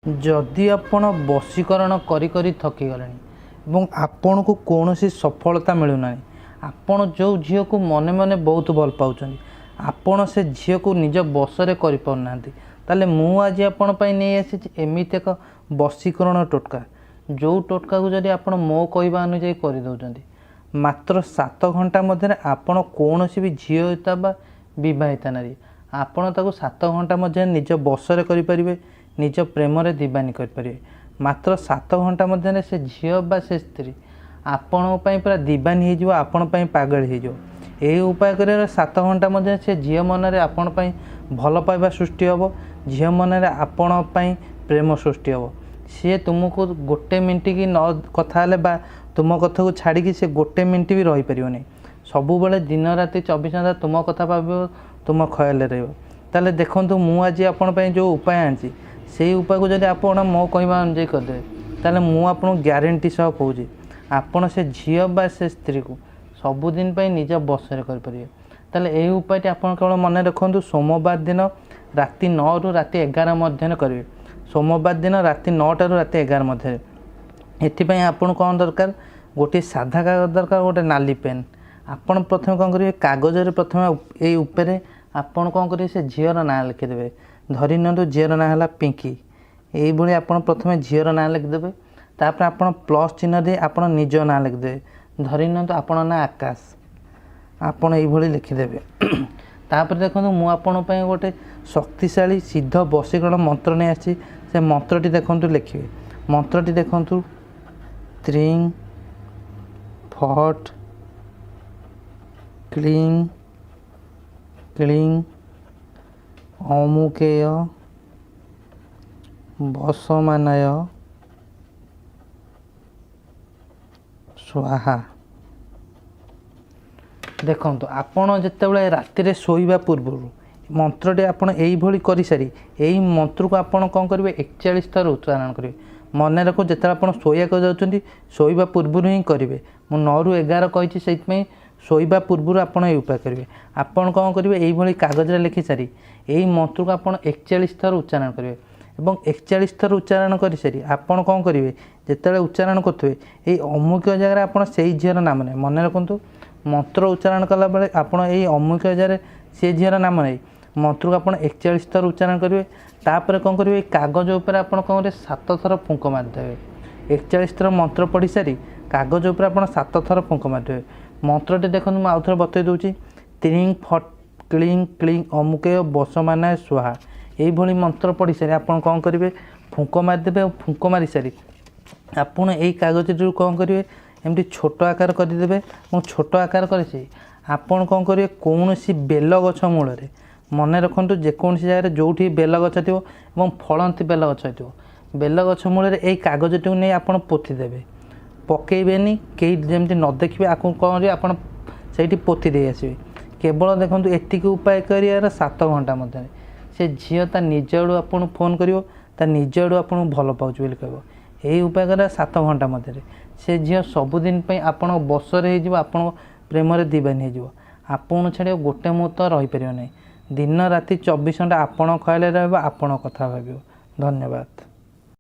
जदि आपण वशीकरण करी करी थकी गले एवं आपण को कौन सी सफलता मिलूना आपण जो झील को मने मने बहुत भल पाँच आपण से झील को निज बसरे कर मु आज आपण नहीं आसी एमती एक वशीकरण टोटका जो टोटका को जदि आपण मो कहवा अनुजाई करदे मात्र 7 घंटा मध्य आपण कौन सी भी झील होता बा बहिता नारी आपण ताको 7 घंटा मध्य निज बसरे करें निज प्रेम रे दीवानी करें मात्र 7 घंटा मध्य से झील बा से स्त्री आपण पूरा दीवानी हो आपण पागल हो उपाय कर 7 घंटा मध्य से झील मन में आपण भल पाइबा सृष्टि हम झील मन में आपण प्रेम सृष्टि हम सी तुमको गोटे मिनट कि न कथा बा तुम कथा को छाड़ी से गोटे मिनट भी रही पार नहीं सबु दिन राति 24 घंटा तुम कथा भाव तुम ख्याल रहा देखो मुझे आपण जो उपाय आनी से उपाय को जब आप मो कहवा अनुजाई करदे ताले मुझे ग्यारंटी सह कहूँ आपण से झील बा से स्त्री को सबुदिन निज बसरे करें यही उपाय आप केवल मन रखु सोमवार दिन राति 9 रु राति 11 मध्य करेंगे सोमवार दिन राति 9 रु राति 11 मध्य एपाई आपन कौन दरकार गोटे साधा कागज दरकार गोटे नाली पेन आपन प्रथम कौन करेंगे कागज प्रथम यही उपरे आपन कौन करेंगे से झील ना लिखिदेवे धरी नियंतु झील ना है पिंकी यही आप प्रथम झील ना लिखिदेवे तापर आप प्लस चिन्ह दे आप निज ना लिखिदेवे धरी नियंतु आपण ना आकाश आपड़ ये लिखिदेवे तापर देखो मुझे गोटे शक्तिशाली सिद्ध वशीकरण मंत्र नहीं आसी से मंत्रटी देखु लिखे मंत्रटी देखु त्रिंग फट क्लीं क्लीं अमुकेय वसमानाय स्वाहा। देखो आपण जितेबाला राति शोवा पूर्व मंत्रटे आपड़ यही कर सारी यही मंत्र को आपड़ कौन करेंगे 41 थर उच्चारण करेंगे मन रख जिते आप शोया जाऊँच शोवा पूर्व ही करेंगे मुझे 9 रु 11 कही से शोवा पूर्व आप उपाय करेंगे आपड़ कौन करेंगे यही कागज लिखि सारी यही मंत्र को आपड़ 41 थर उच्चारण करेंगे और 41 थर उच्चारण कर सारी आपड़ कौन करेंगे जिते उच्चारण करेंगे यही अमुक जगह आप झील नाम नहीं मन रखु मंत्र उच्चारण कला बेले आपड़ यही अमुक जगह से झील नाम नहीं मंत्र को आप 41 थर उच्चारण करेंगे तापर कौन करेंगे कागज उपर आप कौन 7 थर फुंक मारिदेवे 41 थर मंत्र पढ़ी सारी कागज उपर आप 7 थर फुंक मारिदेवे मंत्रटी देखो मुझे आउ थे बतई दूसरी त्रिंग फट क्लीं क्लीं अमुकेय वसमानाय स्वाहा यही मंत्र पढ़ी सारी आप कौन करेंगे फुंक मारिदेवे और फुंक मारी सारी आपड़ यही कागज कौन करेंगे एमती छोट आकार करदेवे और छोट आकार कर आपड़ कौन करेंगे कौन सी बेल गछ मूल मन रखु जेकोसी जगह जो बेल गछ थो फलती बेल गछ थो बेल गछ मूल यही कागज टी नहीं आप पोतीदेवे पकेबेनी कई जमी न देखिए आपको कौन आप पोती दे आसवे केवल देखो एतिक उपाय कर 7 घंटा मध्य से झील ता निज आड़ू आपको फोन कर निज आड़ू आपको भल पाँच बोली कह यही उपाय कर 7 घंटा मध्य से झील सबुदिन आप बसरे आप प्रेम दीवानी हो आपन छाड़ गोटे मुहूर्त रहीपर नहीं दिन राति 24 घंटा आपण ख्याल रहा आपण कथा भाव। धन्यवाद।